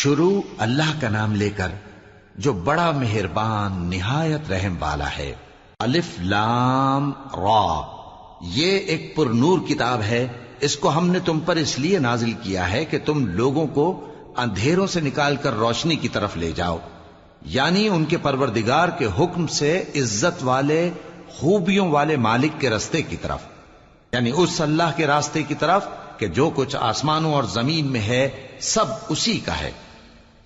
شروع اللہ کا نام لے کر جو بڑا مہربان نہایت رحم والا ہے۔ الف لام را، یہ ایک پر نور کتاب ہے، اس کو ہم نے تم پر اس لیے نازل کیا ہے کہ تم لوگوں کو اندھیروں سے نکال کر روشنی کی طرف لے جاؤ، یعنی ان کے پروردگار کے حکم سے عزت والے خوبیوں والے مالک کے راستے کی طرف، یعنی اس اللہ کے راستے کی طرف کہ جو کچھ آسمانوں اور زمین میں ہے سب اسی کا ہے۔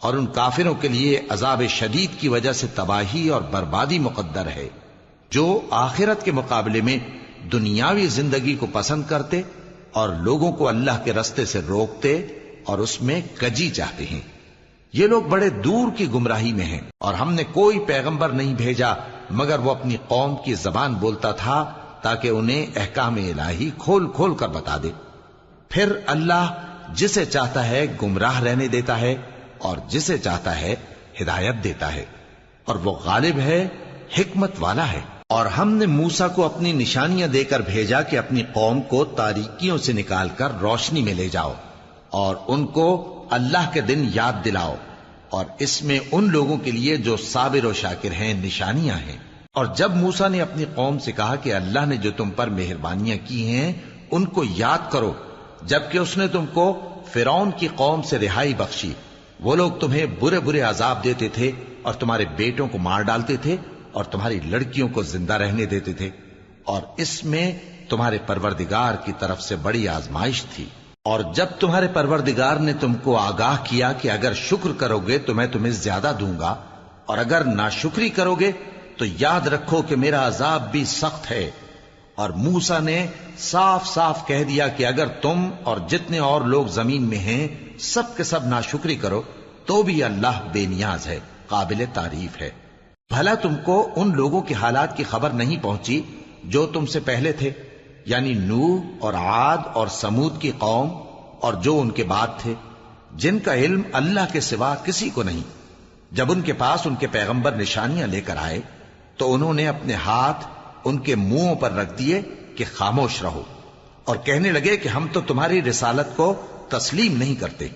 اور ان کافروں کے لیے عذاب شدید کی وجہ سے تباہی اور بربادی مقدر ہے، جو آخرت کے مقابلے میں دنیاوی زندگی کو پسند کرتے اور لوگوں کو اللہ کے راستے سے روکتے اور اس میں کجی چاہتے ہیں۔ یہ لوگ بڑے دور کی گمراہی میں ہیں، اور ہم نے کوئی پیغمبر نہیں بھیجا مگر وہ اپنی قوم کی زبان بولتا تھا تاکہ انہیں احکام الہی کھول کھول کر بتا دے۔ پھر اللہ جسے چاہتا ہے گمراہ رہنے دیتا ہے اور جسے چاہتا ہے ہدایت دیتا ہے، اور وہ غالب ہے، حکمت والا ہے۔ اور ہم نے موسیٰ کو اپنی نشانیاں دے کر بھیجا کہ اپنی قوم کو تاریکیوں سے نکال کر روشنی میں لے جاؤ اور ان کو اللہ کے دن یاد دلاؤ، اور اس میں ان لوگوں کے لیے جو صابر و شاکر ہیں نشانیاں ہیں۔ اور جب موسیٰ نے اپنی قوم سے کہا کہ اللہ نے جو تم پر مہربانیاں کی ہیں ان کو یاد کرو، جبکہ اس نے تم کو فرعون کی قوم سے رہائی بخشی، وہ لوگ تمہیں برے برے عذاب دیتے تھے اور تمہارے بیٹوں کو مار ڈالتے تھے اور تمہاری لڑکیوں کو زندہ رہنے دیتے تھے، اور اس میں تمہارے پروردگار کی طرف سے بڑی آزمائش تھی۔ اور جب تمہارے پروردگار نے تم کو آگاہ کیا کہ اگر شکر کرو گے تو میں تمہیں زیادہ دوں گا، اور اگر ناشکری کرو گے تو یاد رکھو کہ میرا عذاب بھی سخت ہے۔ اور موسیٰ نے صاف صاف کہہ دیا کہ اگر تم اور جتنے اور لوگ زمین میں ہیں سب کے سب ناشکری کرو تو بھی اللہ بے نیاز ہے، قابل تعریف ہے۔ بھلا تم کو ان لوگوں کے حالات کی خبر نہیں پہنچی جو تم سے پہلے تھے، یعنی نوح اور عاد اور سمود کی قوم اور جو ان کے بعد تھے، جن کا علم اللہ کے سوا کسی کو نہیں۔ جب ان کے پاس ان کے پیغمبر نشانیاں لے کر آئے تو انہوں نے اپنے ہاتھ ان کے منہوں پر رکھ دیے کہ خاموش رہو، اور کہنے لگے کہ ہم تو تمہاری رسالت کو تسلیم نہیں کرتے،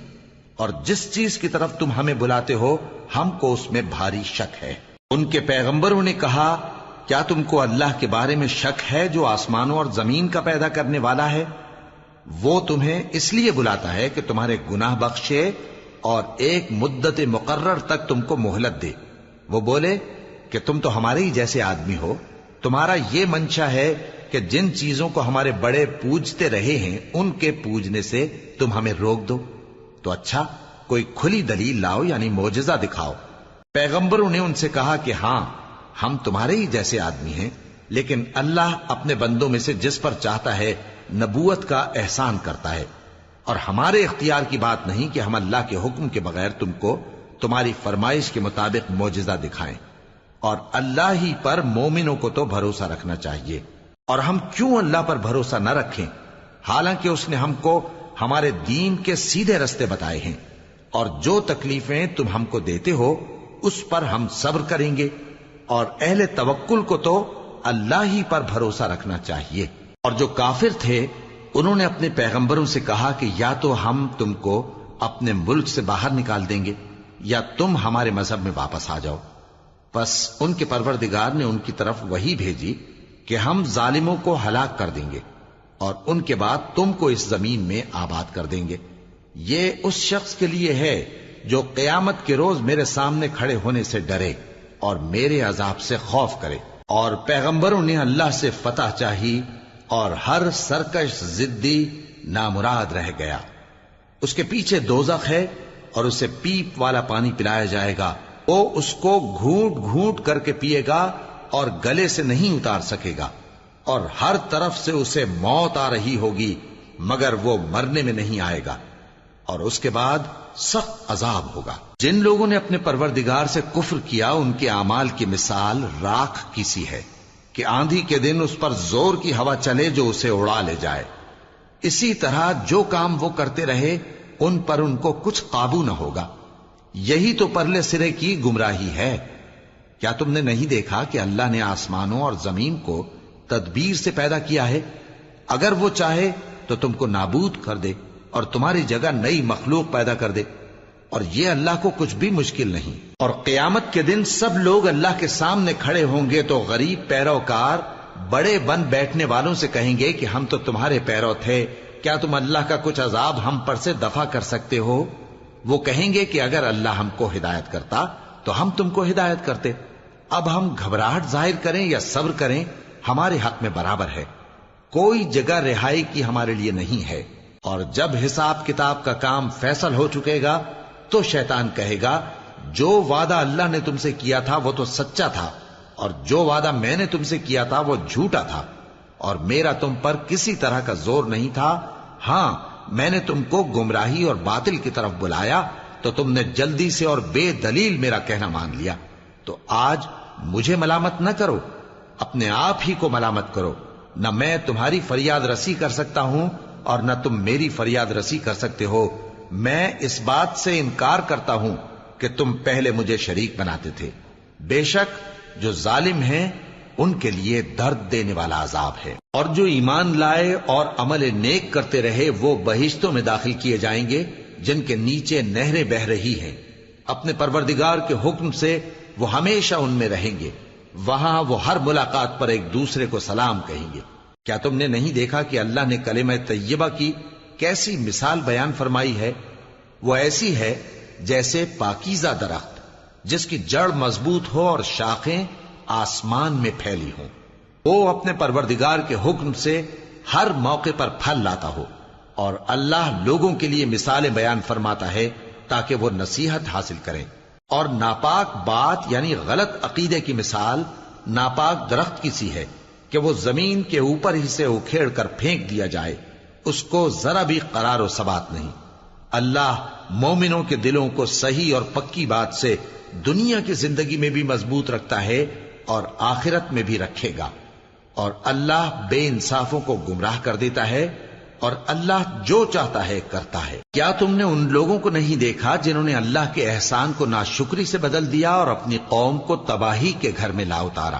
اور جس چیز کی طرف تم ہمیں بلاتے ہو ہم کو اس میں بھاری شک ہے۔ ان کے پیغمبروں نے کہا کیا تم کو اللہ کے بارے میں شک ہے جو آسمانوں اور زمین کا پیدا کرنے والا ہے؟ وہ تمہیں اس لیے بلاتا ہے کہ تمہارے گناہ بخشے اور ایک مدت مقرر تک تم کو مہلت دے۔ وہ بولے کہ تم تو ہمارے ہی جیسے آدمی ہو، تمہارا یہ منشا ہے کہ جن چیزوں کو ہمارے بڑے پوجتے رہے ہیں ان کے پوجنے سے تم ہمیں روک دو، تو اچھا کوئی کھلی دلیل لاؤ، یعنی معجزہ دکھاؤ۔ پیغمبروں نے ان سے کہا کہ ہاں ہم تمہارے ہی جیسے آدمی ہیں، لیکن اللہ اپنے بندوں میں سے جس پر چاہتا ہے نبوت کا احسان کرتا ہے، اور ہمارے اختیار کی بات نہیں کہ ہم اللہ کے حکم کے بغیر تم کو تمہاری فرمائش کے مطابق معجزہ دکھائیں، اور اللہ ہی پر مومنوں کو تو بھروسہ رکھنا چاہیے۔ اور ہم کیوں اللہ پر بھروسہ نہ رکھیں حالانکہ اس نے ہم کو ہمارے دین کے سیدھے رستے بتائے ہیں، اور جو تکلیفیں تم ہم کو دیتے ہو اس پر ہم صبر کریں گے، اور اہل توکل کو تو اللہ ہی پر بھروسہ رکھنا چاہیے۔ اور جو کافر تھے انہوں نے اپنے پیغمبروں سے کہا کہ یا تو ہم تم کو اپنے ملک سے باہر نکال دیں گے یا تم ہمارے مذہب میں واپس آ جاؤ۔ بس ان کے پروردگار نے ان کی طرف وحی بھیجی کہ ہم ظالموں کو ہلاک کر دیں گے اور ان کے بعد تم کو اس زمین میں آباد کر دیں گے۔ یہ اس شخص کے لیے ہے جو قیامت کے روز میرے سامنے کھڑے ہونے سے ڈرے اور میرے عذاب سے خوف کرے۔ اور پیغمبروں نے اللہ سے فتح چاہی اور ہر سرکش ضدی نامراد رہ گیا۔ اس کے پیچھے دوزخ ہے اور اسے پیپ والا پانی پلایا جائے گا، وہ اس کو گھونٹ گھونٹ کر کے پیے گا اور گلے سے نہیں اتار سکے گا، اور ہر طرف سے اسے موت آ رہی ہوگی مگر وہ مرنے میں نہیں آئے گا، اور اس کے بعد سخت عذاب ہوگا۔ جن لوگوں نے اپنے پروردگار سے کفر کیا ان کے اعمال کی مثال راکھ کی سی ہے کہ آندھی کے دن اس پر زور کی ہوا چلے جو اسے اڑا لے جائے۔ اسی طرح جو کام وہ کرتے رہے ان پر ان کو کچھ قابو نہ ہوگا۔ یہی تو پرلے سرے کی گمراہی ہے۔ کیا تم نے نہیں دیکھا کہ اللہ نے آسمانوں اور زمین کو تدبیر سے پیدا کیا ہے؟ اگر وہ چاہے تو تم کو نابود کر دے اور تمہاری جگہ نئی مخلوق پیدا کر دے، اور یہ اللہ کو کچھ بھی مشکل نہیں۔ اور قیامت کے دن سب لوگ اللہ کے سامنے کھڑے ہوں گے تو غریب پیروکار بڑے بن بیٹھنے والوں سے کہیں گے کہ ہم تو تمہارے پیرو تھے، کیا تم اللہ کا کچھ عذاب ہم پر سے دفع کر سکتے ہو؟ وہ کہیں گے کہ اگر اللہ ہم کو ہدایت کرتا تو ہم تم کو ہدایت کرتے۔ اب ہم گھبراہٹ ظاہر کریں یا صبر کریں ہمارے حق میں برابر ہے، کوئی جگہ رہائی کی ہمارے لیے نہیں ہے۔ اور جب حساب کتاب کا کام فیصل ہو چکے گا تو شیطان کہے گا جو وعدہ اللہ نے تم سے کیا تھا وہ تو سچا تھا، اور جو وعدہ میں نے تم سے کیا تھا وہ جھوٹا تھا، اور میرا تم پر کسی طرح کا زور نہیں تھا۔ ہاں، میں نے تم کو گمراہی اور باطل کی طرف بلایا تو تم نے جلدی سے اور بے دلیل میرا کہنا مان لیا۔ تو آج مجھے ملامت نہ کرو، اپنے آپ ہی کو ملامت کرو۔ نہ میں تمہاری فریاد رسی کر سکتا ہوں اور نہ تم میری فریاد رسی کر سکتے ہو۔ میں اس بات سے انکار کرتا ہوں کہ تم پہلے مجھے شریک بناتے تھے۔ بے شک جو ظالم ہیں ان کے لیے درد دینے والا عذاب ہے۔ اور جو ایمان لائے اور عمل نیک کرتے رہے وہ بہشتوں میں داخل کیے جائیں گے جن کے نیچے نہریں بہہ رہی ہیں۔ اپنے پروردگار کے حکم سے وہ ہمیشہ ان میں رہیں گے، وہاں وہ ہر ملاقات پر ایک دوسرے کو سلام کہیں گے۔ کیا تم نے نہیں دیکھا کہ اللہ نے کلمہ طیبہ کی کیسی مثال بیان فرمائی ہے؟ وہ ایسی ہے جیسے پاکیزہ درخت جس کی جڑ مضبوط ہو اور شاخیں آسمان میں پھیلی ہوں۔ وہ اپنے پروردگار کے حکم سے ہر موقع پر پھل لاتا ہو، اور اللہ لوگوں کے لیے مثالیں بیان فرماتا ہے تاکہ وہ نصیحت حاصل کریں۔ اور ناپاک بات یعنی غلط عقیدے کی مثال ناپاک درخت کی سی ہے کہ وہ زمین کے اوپر ہی سے اکھیڑ کر پھینک دیا جائے، اس کو ذرا بھی قرار و ثبات نہیں۔ اللہ مومنوں کے دلوں کو صحیح اور پکی بات سے دنیا کی زندگی میں بھی مضبوط رکھتا ہے اور آخرت میں بھی رکھے گا۔ اور اللہ بے انصافوں کو گمراہ کر دیتا ہے، اور اللہ جو چاہتا ہے کرتا ہے۔ کیا تم نے ان لوگوں کو نہیں دیکھا جنہوں نے اللہ کے احسان کو ناشکری سے بدل دیا اور اپنی قوم کو تباہی کے گھر میں لا اتارا،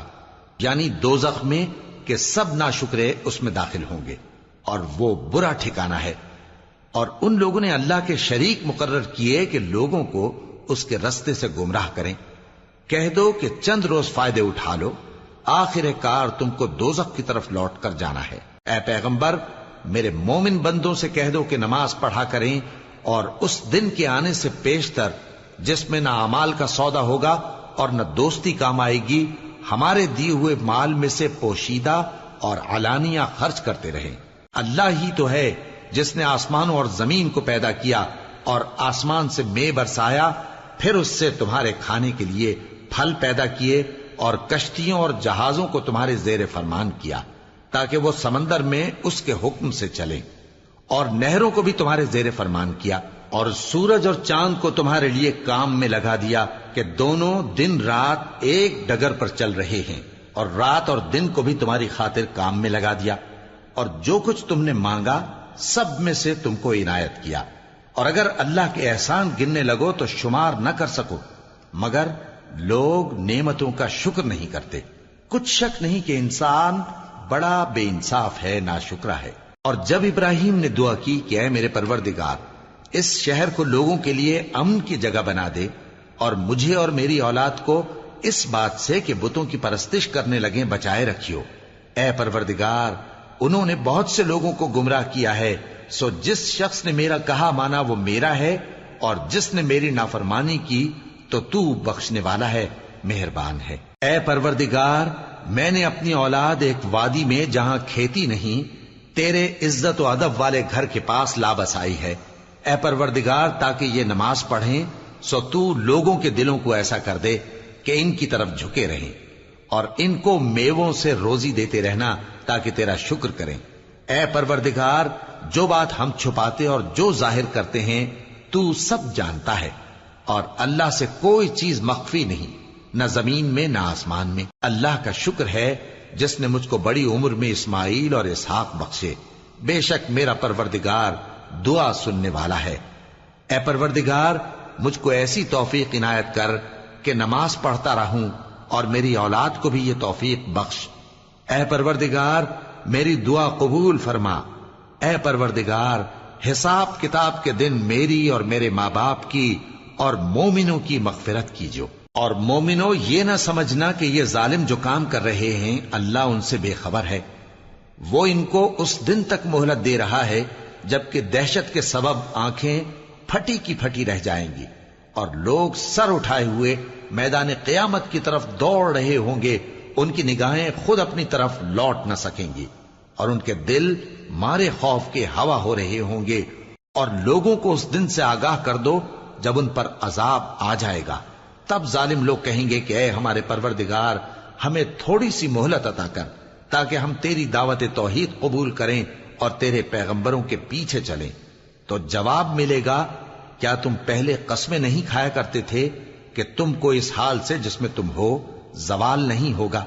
یعنی دوزخ میں، کہ سب ناشکرے اس میں داخل ہوں گے اور وہ برا ٹھکانہ ہے۔ اور ان لوگوں نے اللہ کے شریک مقرر کیے کہ لوگوں کو اس کے رستے سے گمراہ کریں۔ کہہ دو کہ چند روز فائدے اٹھا لو، آخر کار تم کو دوزخ کی طرف لوٹ کر جانا ہے۔ اے پیغمبر، میرے مومن بندوں سے کہہ دو کہ نماز پڑھا کریں، اور اس دن کے آنے سے پیشتر جس میں نہ اعمال کا سودا ہوگا اور نہ دوستی کام آئے گی، ہمارے دیے ہوئے مال میں سے پوشیدہ اور علانیہ خرچ کرتے رہیں۔ اللہ ہی تو ہے جس نے آسمانوں اور زمین کو پیدا کیا اور آسمان سے مے برسایا، پھر اس سے تمہارے کھانے کے لیے پھل پیدا کیے اور کشتیوں اور جہازوں کو تمہارے زیر فرمان کیا تاکہ وہ سمندر میں اس کے حکم سے چلیں، اور نہروں کو بھی تمہارے زیر فرمان کیا، اور سورج اور چاند کو تمہارے لیے کام میں لگا دیا کہ دونوں دن رات ایک ڈگر پر چل رہے ہیں، اور رات اور دن کو بھی تمہاری خاطر کام میں لگا دیا، اور جو کچھ تم نے مانگا سب میں سے تم کو عنایت کیا۔ اور اگر اللہ کے احسان گننے لگو تو شمار نہ کر سکو، مگر لوگ نعمتوں کا شکر نہیں کرتے۔ کچھ شک نہیں کہ انسان بڑا بے انصاف ہے، ناشکرا ہے۔ اور جب ابراہیم نے دعا کی کہ اے میرے پروردگار، اس شہر کو لوگوں کے لیے امن کی جگہ بنا دے، اور مجھے اور میری اولاد کو اس بات سے کہ بتوں کی پرستش کرنے لگیں بچائے رکھیو۔ اے پروردگار، انہوں نے بہت سے لوگوں کو گمراہ کیا ہے، سو جس شخص نے میرا کہا مانا وہ میرا ہے، اور جس نے میری نافرمانی کی تو تو بخشنے والا ہے، مہربان ہے۔ اے پروردگار، میں نے اپنی اولاد ایک وادی میں جہاں کھیتی نہیں، تیرے عزت و ادب والے گھر کے پاس لا بسائی ہے۔ اے پروردگار، تاکہ یہ نماز پڑھیں، سو تو لوگوں کے دلوں کو ایسا کر دے کہ ان کی طرف جھکے رہیں، اور ان کو میووں سے روزی دیتے رہنا تاکہ تیرا شکر کریں۔ اے پروردگار، جو بات ہم چھپاتے اور جو ظاہر کرتے ہیں تو سب جانتا ہے، اور اللہ سے کوئی چیز مخفی نہیں، نہ زمین میں نہ آسمان میں۔ اللہ کا شکر ہے جس نے مجھ کو بڑی عمر میں اسماعیل اور اسحاق بخشے، بے شک میرا پروردگار دعا سننے والا ہے۔ اے پروردگار، مجھ کو ایسی توفیق عنایت کر کہ نماز پڑھتا رہوں، اور میری اولاد کو بھی یہ توفیق بخش۔ اے پروردگار، میری دعا قبول فرما۔ اے پروردگار، حساب کتاب کے دن میری اور میرے ماں باپ کی اور مومنوں کی مغفرت کیجو۔ اور مومنوں یہ نہ سمجھنا کہ یہ ظالم جو کام کر رہے ہیں اللہ ان سے بے خبر ہے، وہ ان کو اس دن تک مہلت دے رہا ہے جبکہ دہشت کے سبب آنکھیں پھٹی کی پھٹی رہ جائیں گی اور لوگ سر اٹھائے ہوئے میدان قیامت کی طرف دوڑ رہے ہوں گے، ان کی نگاہیں خود اپنی طرف لوٹ نہ سکیں گی اور ان کے دل مارے خوف کے ہوا ہو رہے ہوں گے۔ اور لوگوں کو اس دن سے آگاہ کر دو جب ان پر عذاب آ جائے گا، تب ظالم لوگ کہیں گے کہ اے ہمارے پروردگار ہمیں تھوڑی سی مہلت عطا کر تاکہ ہم تیری دعوت توحید قبول کریں اور تیرے پیغمبروں کے پیچھے چلیں۔ تو جواب ملے گا، کیا تم پہلے قسمیں نہیں کھایا کرتے تھے کہ تم کو اس حال سے جس میں تم ہو زوال نہیں ہوگا؟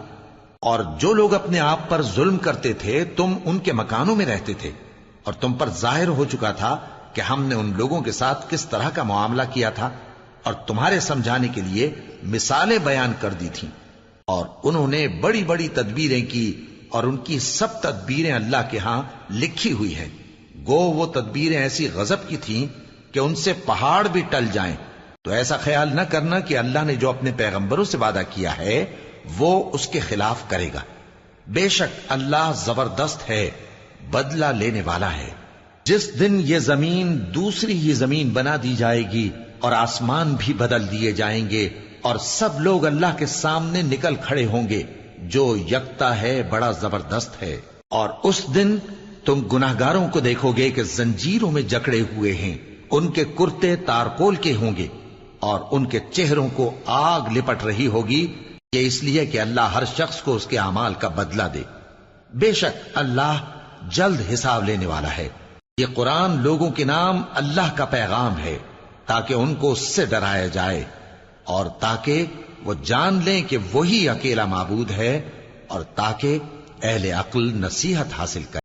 اور جو لوگ اپنے آپ پر ظلم کرتے تھے تم ان کے مکانوں میں رہتے تھے، اور تم پر ظاہر ہو چکا تھا کہ ہم نے ان لوگوں کے ساتھ کس طرح کا معاملہ کیا تھا، اور تمہارے سمجھانے کے لیے مثالیں بیان کر دی تھیں۔ اور انہوں نے بڑی بڑی تدبیریں کی، اور ان کی سب تدبیریں اللہ کے ہاں لکھی ہوئی ہیں۔ گو وہ تدبیریں ایسی غضب کی تھیں کہ ان سے پہاڑ بھی ٹل جائیں۔ تو ایسا خیال نہ کرنا کہ اللہ نے جو اپنے پیغمبروں سے وعدہ کیا ہے وہ اس کے خلاف کرے گا۔ بے شک اللہ زبردست ہے، بدلہ لینے والا ہے۔ جس دن یہ زمین دوسری ہی زمین بنا دی جائے گی اور آسمان بھی بدل دیے جائیں گے اور سب لوگ اللہ کے سامنے نکل کھڑے ہوں گے جو یکتا ہے، بڑا زبردست ہے۔ اور اس دن تم گناہگاروں کو دیکھو گے کہ زنجیروں میں جکڑے ہوئے ہیں، ان کے کرتے تارکول کے ہوں گے اور ان کے چہروں کو آگ لپٹ رہی ہوگی، یہ اس لیے کہ اللہ ہر شخص کو اس کے اعمال کا بدلہ دے۔ بے شک اللہ جلد حساب لینے والا ہے۔ یہ قرآن لوگوں کے نام اللہ کا پیغام ہے تاکہ ان کو اس سے ڈرایا جائے اور تاکہ وہ جان لیں کہ وہی اکیلا معبود ہے، اور تاکہ اہل عقل نصیحت حاصل کریں۔